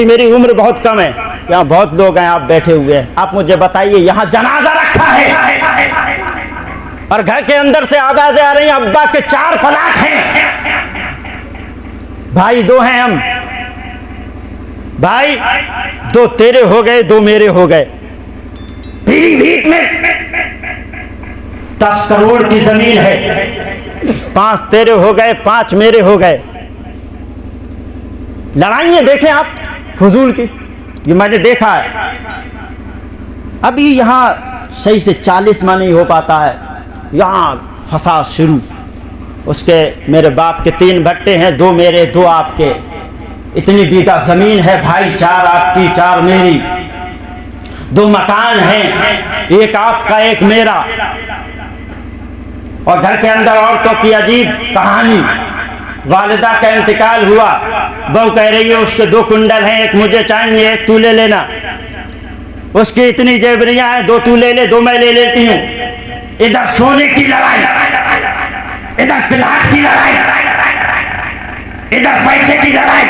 मेरी उम्र बहुत कम है, यहाँ बहुत लोग हैं, आप बैठे हुए हैं, आप मुझे बताइए यहाँ जनाजा रखा है और घर के अंदर से आवाजें आ रही हैं, अब्बा के 4 तलाक हैं, भाई 2 हैं हम, भाई 2 तेरे हो गए 2 मेरे हो गए, पीलीभीत में 10 करोड़ की जमीन है, 5 तेरे हो गए 5 मेरे हो गए। लड़ाइयाँ देखें आप फजूल की, ये मैंने देखा है। अभी यहाँ सही से 40 माह नहीं हो पाता है, यहाँ फसाद शुरू। उसके मेरे बाप के 3 भट्टे हैं, 2 मेरे 2 आपके, इतनी बीघा जमीन है भाई, 4 आपकी 4 मेरी, 2 मकान हैं, 1 आपका 1 मेरा। और घर के अंदर औरतों की अजीब कहानी, वालिदा का इंतकाल हुआ, बहू कह रही है उसके 2 कुंडल हैं, 1 मुझे चाहिए 1 तू ले लेना, उसकी इतनी जेवरियां हैं, 2 तू ले ले 2 मैं ले लेती हूँ। इधर सोने की लड़ाई, इधर प्लाट की लड़ाई, इधर पैसे की लड़ाई,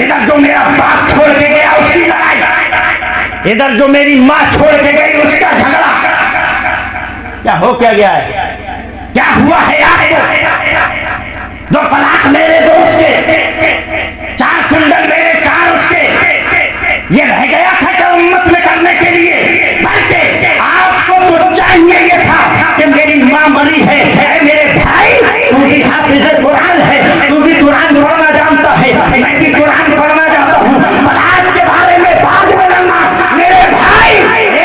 इधर जो मेरा बाप छोड़ के गया उसकी लड़ाई, इधर जो मेरी माँ छोड़ के गई उसका झगड़ा। क्या हो क्या गया है, क्या हुआ है आपको? 2 तलाक मेरे दोस्त के, 4 कुंडल मेरे 4 उसके, ये रह गया था क्या उम्मत में करने के लिए? बल्कि आपको तो चाहिए ये था कि मेरी माँ मरी है, मेरे भाई तू भी हाफिज़ कुरान है, तू भी कुरान पढ़ना जानता है, मैं भी कुरान पढ़ना जानता हूँ, मलाद के बारे में बाद में लड़ना, मेरे भाई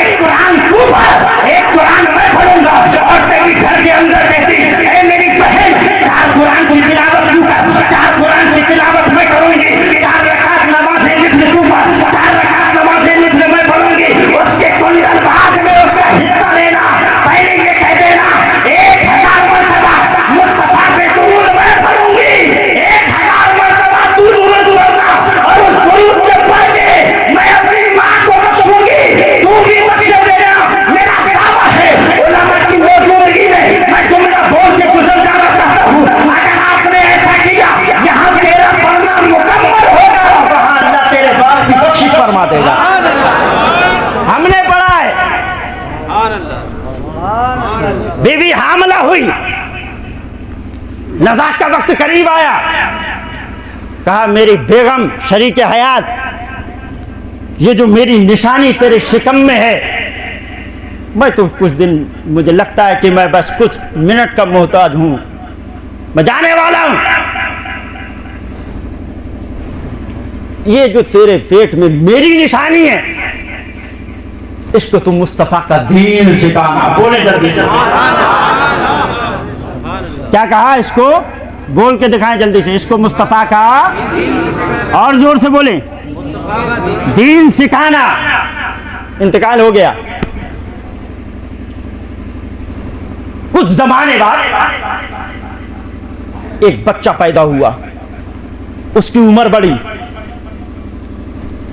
एक कुरान तू पढ़ 1 कुरान मैं पढ़ूंगा। और तेरी घर के अंदर कहती है मेरी बहन 4 कुरान की तिलावत तू कर, 4 कुरान की तिलावत मैं करूंगी, 4 रकात नमाज़ें लिख ले तू पढ़, 4 रकात नमाज़ें लिख ले मैं पढ़ूंगी, उसके कुंडल बाद में उसका हिस्सा लेना, पहले ये कह देना 1000 मरतबा मुस्तफा पे दुरूद मैं पढ़ूंगी, 1000 मरतबा दुरूद पढ़ना, और उस दुरूद के पढ़ के मैं अपनी माँ को बख्शूंगी, तू भी बख्श देना। मेरा दावा है उलमा की मौजूदगी में मैं जुमला बोल के गुजर जाना चाहता हूँ। अगर आपने ऐसा किया यहाँ तेरा पढ़ना मुकम्मल होगा, वहाँ अल्लाह तेरे बाप की बख्शिश फरमा देगा। हमने पढ़ा है, बीवी हामला हुई, नज़ात का वक्त करीब आया, कहा मेरी बेगम शरीक हयात, ये जो मेरी निशानी तेरे शिकम में है, मैं तो कुछ दिन मुझे लगता है कि मैं बस कुछ मिनट का मोहताज हूं, मैं जाने वाला हूं। ये जो तेरे पेट में मेरी निशानी है, इसको तुम मुस्तफा का दीन सिखाना। बोले जल्दी से, क्या कहा? इसको बोल के दिखाएं जल्दी से, इसको मुस्तफा का, और जोर से बोले, दीन सिखाना। इंतकाल हो गया, कुछ जमाने बाद एक बच्चा पैदा हुआ, उसकी उम्र बढ़ी,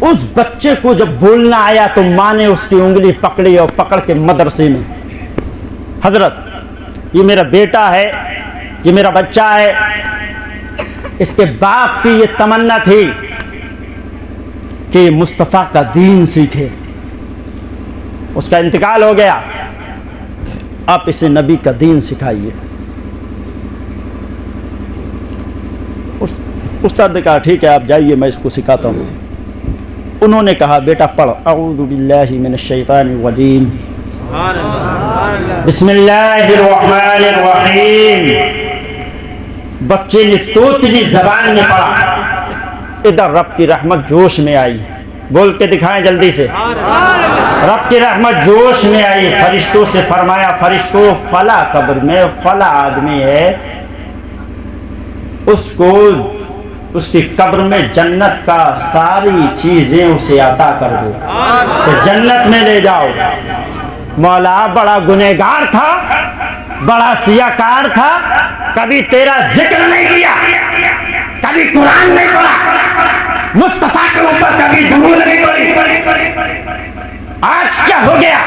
उस बच्चे को जब बोलना आया तो माँ ने उसकी उंगली पकड़ी और पकड़ के मदरसे में, हजरत ये मेरा बेटा है, ये मेरा बच्चा है, इसके बाप की ये तमन्ना थी कि मुस्तफ़ा का दीन सीखे, उसका इंतकाल हो गया, आप इसे नबी का दीन सिखाइए। उस्ताद ने कहा ठीक है आप जाइए, मैं इसको सिखाता हूँ। उन्होंने कहा बेटा पढ़, अऊज़ु बिल्लाहि मिनश शैतानिर रजीम, बिस्मिल्लाहिर रहमानिर रहीम। बच्चे ने तोतली जबान में पढ़ा, इधर रब की रहमत जोश में आई। बोल के दिखाएं जल्दी से, रब की रहमत जोश में आई। फरिश्तों से फरमाया, फरिश्तों फला कब्र में फला आदमी है, उसको उसकी कब्र में जन्नत का सारी चीजें उसे अता कर दो, उसे जन्नत में ले जाओ। मौला बड़ा गुनहगार था, बड़ा सियाकार था, कभी तेरा जिक्र नहीं किया, कभी कुरान नहीं पढ़ा, मुस्तफा के ऊपर कभी दुरूद नहीं पढ़ी। आज क्या हो गया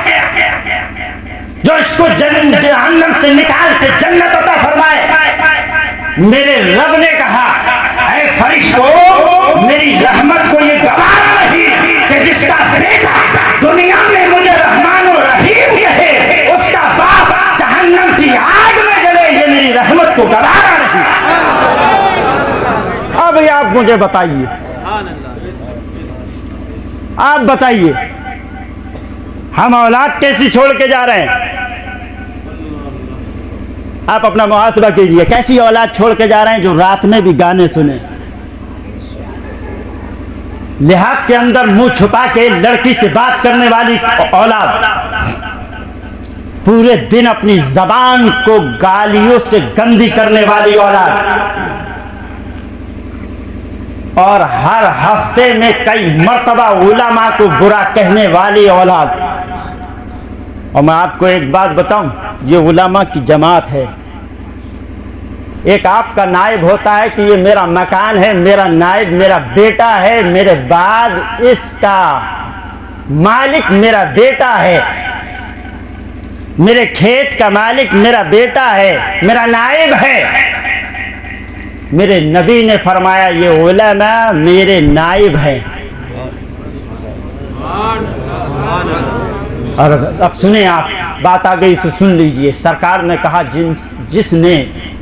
जो इसको जहन्नम से निकाल के जन्नत अता फरमाए? मेरे रब ने कहा, ऐ फरिश्तों मेरी रहमत को ये आप मुझे बताइए, आप बताइए हम औलाद कैसी छोड़ के जा रहे हैं? आप अपना मुहासबा कीजिए, कैसी औलाद छोड़ के जा रहे हैं जो रात में भी गाने सुने, लिहाज के अंदर मुंह छुपा के लड़की से बात करने वाली औलाद, पूरे दिन अपनी जबान को गालियों से गंदी करने वाली औलाद, और हर हफ्ते में कई मर्तबा उलमा को बुरा कहने वाली औलाद। और मैं आपको एक बात बताऊं, ये उलमा की जमात है। एक आपका नायब होता है कि ये मेरा मकान है, मेरा नायब मेरा बेटा है, मेरे बाद इसका मालिक मेरा बेटा है, मेरे खेत का मालिक मेरा बेटा है, मेरा नायब है। मेरे नबी ने फरमाया ये उलमा मेरे नायब हैं। और अब सुने, आप बात आ गई तो सुन लीजिए। सरकार ने कहा जिसने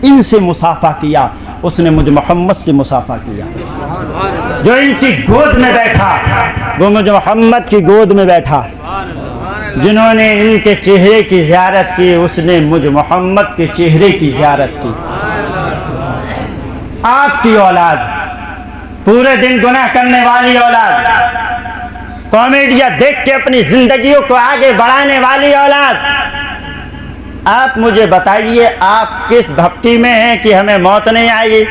इनसे मुसाफा किया उसने मुझे मोहम्मद से मुसाफा किया। जो इनकी गोद में बैठा वो मुझे मोहम्मद की गोद में बैठा। जिन्होंने इनके चेहरे की ज़ियारत की उसने मुझ मोहम्मद के चेहरे की ज़ियारत की। आपकी औलाद, पूरे दिन गुनाह करने वाली औलाद, कॉमेडिया देख के अपनी जिंदगियों को आगे बढ़ाने वाली औलाद, आप मुझे बताइए आप किस भक्ति में हैं कि हमें मौत नहीं आएगी?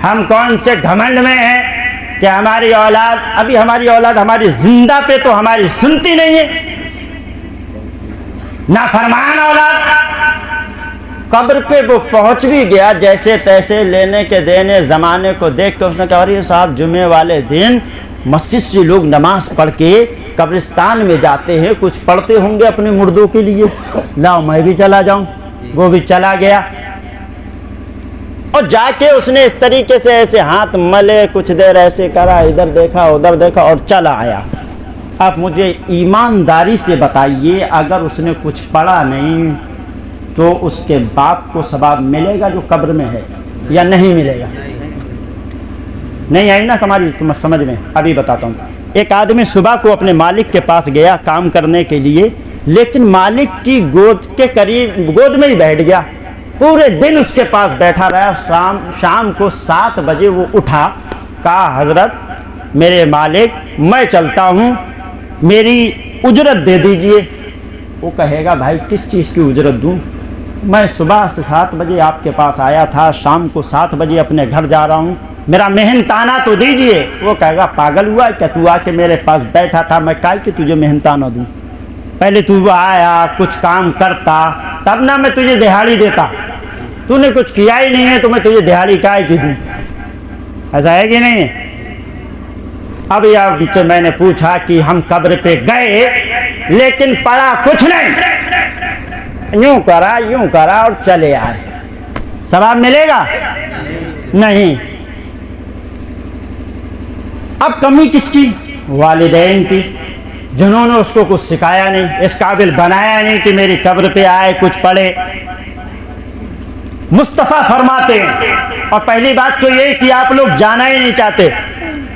हम कौन से घमंड में हैं कि हमारी औलाद, अभी हमारी औलाद हमारी जिंदा पे तो हमारी सुनती नहीं है। नाफरमान औलाद, कब्र पे वो पहुंच भी गया जैसे तैसे लेने के देने ज़माने को देख कर उसने कहा अरे साहब जुमे वाले दिन मस्जिद से लोग नमाज पढ़ के कब्रिस्तान में जाते हैं, कुछ पढ़ते होंगे अपने मुर्दों के लिए, लाओ मैं भी चला जाऊं। वो भी चला गया और जाके उसने इस तरीके से ऐसे हाथ मले, कुछ देर ऐसे करा, इधर देखा उधर देखा और चला आया। आप मुझे ईमानदारी से बताइए अगर उसने कुछ पढ़ा नहीं तो उसके बाप को सवाब मिलेगा जो कब्र में है या नहीं मिलेगा? नहीं आई ना तुम्हारी समझ में? अभी बताता हूँ। एक आदमी सुबह को अपने मालिक के पास गया काम करने के लिए, लेकिन मालिक की गोद के करीब गोद में ही बैठ गया। पूरे दिन उसके पास बैठा रहा। शाम को 7 बजे वो उठा, कहा हजरत मेरे मालिक मैं चलता हूँ, मेरी उजरत दे दीजिए। वो कहेगा भाई किस चीज़ की उजरत दूँ? मैं सुबह से 7 बजे आपके पास आया था, शाम को 7 बजे अपने घर जा रहा हूँ, मेरा मेहनताना तो दीजिए। वो कहेगा पागल हुआ क्या, तू आके मेरे पास बैठा था, मैं काहे कि तुझे मेहनताना दूँ? पहले तू आया कुछ काम करता तब ना मैं तुझे दिहाड़ी देता, तूने कुछ किया ही नहीं है तो मैं तुझे दिहाड़ी काहे की दूँ? ऐसा है कि नहीं? अभी आपसे मैंने पूछा कि हम कब्र पे गए लेकिन पढ़ा कुछ नहीं, यूं करा और चले आए, सवाब मिलेगा? नहीं। अब कमी किसकी? वालिदैन की, जिन्होंने उसको कुछ सिखाया नहीं, इस काबिल बनाया नहीं कि मेरी कब्र पे आए कुछ पढ़े। मुस्तफ़ा फरमाते हैं, और पहली बात तो ये कि आप लोग जाना ही नहीं चाहते।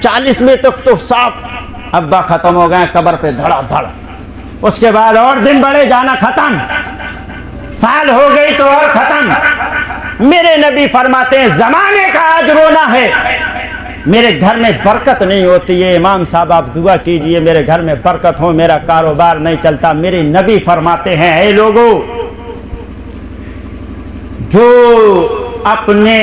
40 में तक तो साफ अब्बा खत्म हो गए, कब्र पे धड़ाधड़, उसके बाद और दिन बढ़े जाना खत्म, साल हो गई तो और खत्म। मेरे नबी फरमाते हैं जमाने का आज रोना है, मेरे घर में बरकत नहीं होती है। इमाम साहब आप दुआ कीजिए मेरे घर में बरकत हो, मेरा कारोबार नहीं चलता। मेरे नबी फरमाते हैं ऐ लोगों, जो अपने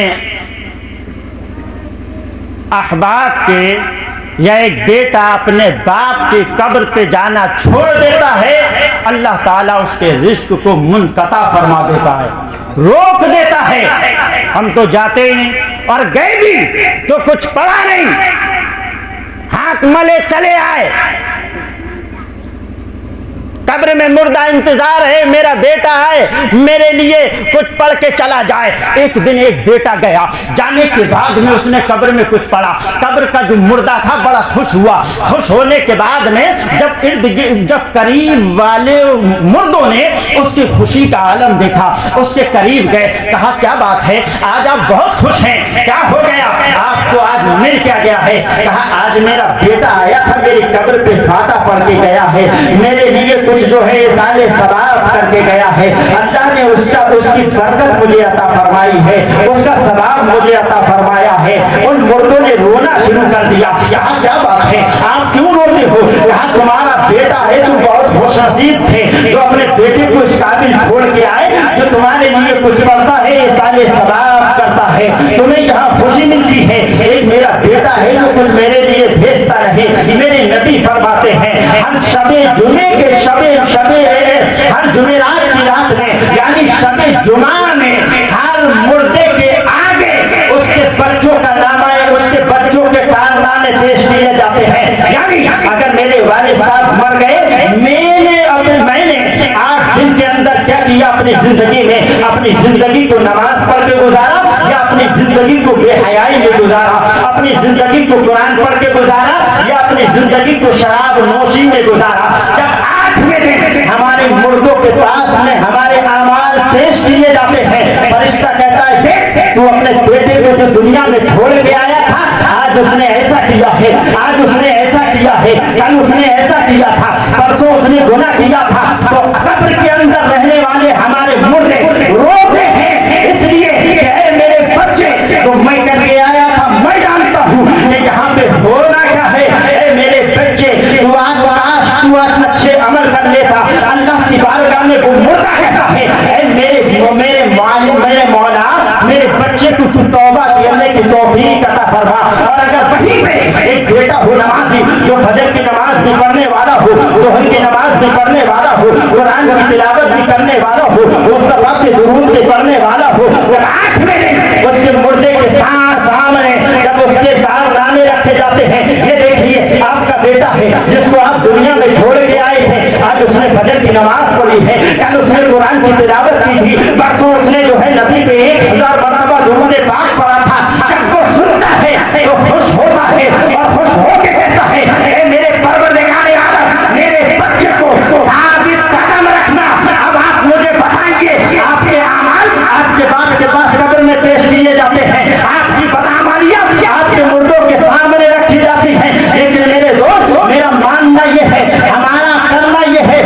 अहबाब के या एक बेटा अपने बाप के कब्र पे जाना छोड़ देता है, अल्लाह ताला उसके रिस्क को मुनक़ता फरमा देता है, रोक देता है। हम तो जाते ही नहीं, और गए भी तो कुछ पढ़ा नहीं, हाथ मले चले आए। कब्र में मुर्दा इंतजार है, मेरा बेटा है, मेरे लिए कुछ पढ़ के चला जाए। एक दिन एक बेटा गया, जाने के बाद में उसने कब्र में कुछ पढ़ा। कब्र का जो मुर्दा था बड़ा खुश हुआ। खुश होने के बाद में जब करीब वाले मुर्दों ने उसकी खुशी का आलम देखा, उसके करीब गए, कहा क्या बात है, आज आप बहुत खुश हैं, क्या हो गया आपको, आज मिल क्या गया है? कहा आज मेरा बेटा आया था, मेरी कब्र पे फाता पढ़ के गया है, मेरे लिए कुछ जो है साले सवाब करके गया है। अल्लाह ने उसकी बरकत मुझे अता फरमाई है, उसका सवाब मुझे अता फरमाया है। उन मुर्दों ने रोना शुरू कर दिया। यहाँ क्या बात है, आप क्यों रोते हो? यहाँ तुम्हारा बेटा है, तुम बहुत खुशनसीब थे जो अपने बेटे को इस काबिल छोड़ के आए, जो तुम्हारे लिए कुछ करता है, ये साले सवाब करता है, तुम्हें यहाँ खुशी मिलती है। एक मेरा बेटा है जो कुछ मेरे लिए भेजता रहे। मेरे नबी फरमाते हैं हर शबे जुमे के हर जुमेरात की रात में, यानी शबे जुमा में, हर मुर्दे के आगे उसके बच्चों का नाम है, उसके बच्चों के कारनामे पेश किए जाते हैं। यानी अगर मेरे वालिद साहब मर गए, मैंने 8 दिन के अंदर क्या किया अपनी जिंदगी में, अपनी जिंदगी को नमाज पढ़ के गुजारा, या अपनी जिंदगी को बेहयाई में गुजारा, अपनी जिंदगी को कुरान पढ़ के गुजारा, या अपनी जिंदगी को शराब नोशी में गुजारा। जब 8वें दिन हमारे मुर्दों के पास में हमारे आमाल पेश किए जाते हैं, फरिश्ता कहता है देख तू अपने बेटे को जो दुनिया में छोड़ के आया था, आज उसने ऐसा किया है, आज उसने ऐसा किया है, कल उसने ऐसा किया था, परसों उसने गुनाह किया था। तो कब्र के अंदर रहने वाले हमारे मुर्दे रोते हैं इसलिए कि मेरे बच्चे तो मैं करके आया था, मैं जानता हूँ कि यहाँ पे होना क्या है। मेरे बच्चे तू आज अच्छे अमल कर लेता, अल्लाह की बारगाह में वो मुर्दा कहता है मेरे मौला मेरे बच्चे को तू तौबा करने की तौफीक अता फरमा। और अगर वहीं पे एक बेटा हो नमाजी, जो फजर की नमाज भी पढ़ने वाला हो, जोहर की नमाज भी पढ़ने वाला हो, कुरान की तिलावत भी करने वाला हो, मुस्तफा के दुरूद भी पढ़ने वाला हो, जब 8वें दिन उसके मुर्दे के सामने जब उसके कारनामे रखे जाते हैं, ये देखिए आपका बेटा है जिसको आप दुनिया में छोड़ के आए थे, आज उसने फजर की नमाज पढ़ी है, कल उसने कुरान की तिलावत की थी, परसों उसने जो है नबी पे 1000 मरतबा दुरूद पाक पढ़ा था। जब वो सुनता है तो खुश होता है और खुश होके कहता है मेरे परवरदिगार आलम मेरे बच्चे को साबित कदम रखना। अब आप मुझे बताइए आपके अमाल आपके बाप के पास कब्र में पेश किए जाते हैं, आपकी बदअमालियां आपके मुर्दों के सामने रखी जाती है। लेकिन मेरे दोस्त मेरा मानना यह है, हमारा करना यह है,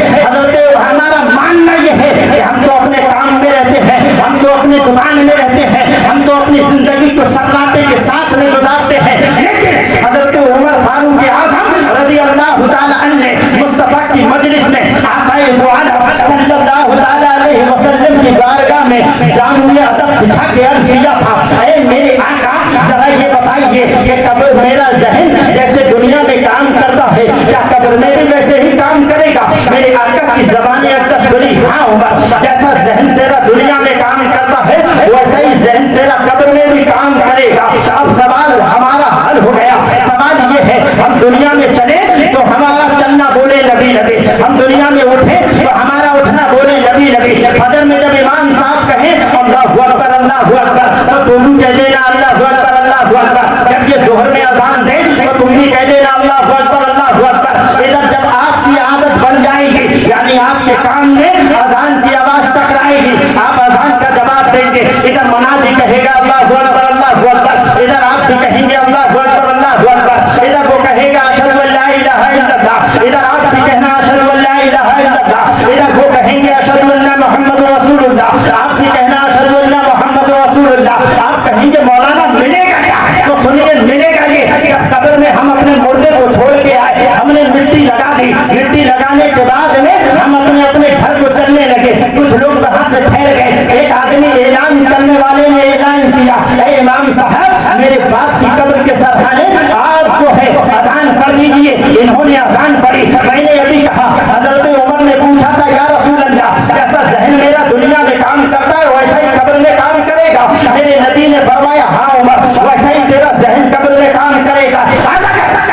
हमारा मानना यह है कि हम तो अपने काम में रहते हैं, हम तो अपनी दुकान में रहते हैं, हम तो अपनी जिंदगी को सल्लाते के साथ में गुजारते हैं। लेकिन हजरत उमर फारूक आज़म रज़ी अल्लाह ताला अन्हु मुस्तफा की मजलिस में आक़ाए दो आलम सल्लल्लाहु अलैहि वसल्लम की बारगाह में जामुए अदब बिछा के अर्ज किया था, ऐ मेरे आका जरा ये बताइए कि कब्र मेरा ज़हन जैसे दुनिया में काम करता है, क्या कब्र में भी वैसे ही काम करेगा? मेरे आका की ज़बान अक़दस सुनी, हाँ उमर, जैसा ज़हन तेरा दुनिया में काम करता है वैसा ही ज़हन तेरा कब्र में भी काम करेगा। अब सवाल हमारा हल हो गया। सवाल ये है हम दुनिया में चले तो हमारा चलना बोले नबी नबी, हम दुनिया में उठे तो हमारा उठना बोले नबी नबी। फजर में जब इमाम साहब कहे अल्लाहु अकबर अल्लाहु अकबर तो तुम कह देना अल्लाहु अकबर अल्लाहु अकबर। जब ये जोहर में अज़ान दे तो तुम भी कह देना अल्लाहु अकबर अल्लाहु अकबर। इधर जब आपकी आदत बन जाएगी, यानी आपके कान में अज़ान की आवाज टकराएगी, आप अज़ान का जवाब देंगे, इधर मनादी कहेगा अल्लाहु अकबर अल्लाहु अकबर, इधर आप भी कहेंगे अल्लाहु अकबर अल्लाहु अकबर, इधर वो कहेगा अशहदु अल्ला इलाहा इल्लल्लाह, इधर आप भी कहना अशहदु अल्ला इलाहा इल्लल्लाह, इधर वो कहेंगे अशहदु अन्ना मुहम्मदुर रसूलुल्लाह, आप भी कहना अशहदु अन्ना मुहम्मदुर रसूलुल्लाह। आप कहेंगे मौलाना मिलेगा क्या? तो सुनिए मिलेगा ये, जब कब्र में हम अपने मुर्दे को छोड़ के आए, हमने मिट्टी लगा दी, मिट्टी लगाने के बाद में हम अपने अपने घर को चलने लगे, कुछ लोग वहां से ठहर गए। एक आदमी ऐलान करने वाले ने ऐलान किया, इमाम साहब मेरे बाप की कब्र के सरहाने आप जो है अज़ान पढ़ दीजिए। इन्होंने अज़ान पढ़ी, मैंने अभी कहा, हज़रत उमर ने पूछा था या रसूल अल्लाह, जैसा ज़हन मेरा दुनिया में काम करता है वैसा ही कब्र में काम करेगा? मेरे नबी ने फरमाया हाँ उमर, वैसा ही तेरा ज़हन कब्र में काम करेगा।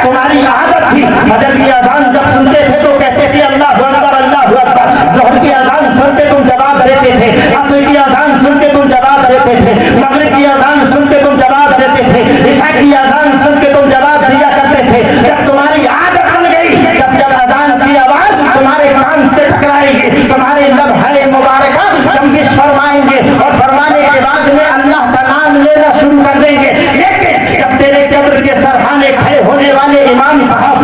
तुम्हारी आदत थी फजर की अज़ान जब सुनते थे तो कहते थे अल्लाहु अकबर अल्लाहु अकबर, थे, असर की अजान सुन के तुम जवाब देते थे, मगरिब की अजान सुन के तुम जवाब देते थे, इशा की अजान सुन के तुम जवाब दिया करते थे। जब तुम्हारी आदत बन गई, जब अजान की आवाज तुम्हारे कान से टकराएगी, तुम्हारे लब है मुबारका जंबिश फरमाएंगे और फरमाने के बाद में अल्लाह का नाम लेना शुरू कर देंगे। लेकिन जब तेरे कब्र के सरहाने खड़े होने वाले इमाम साहब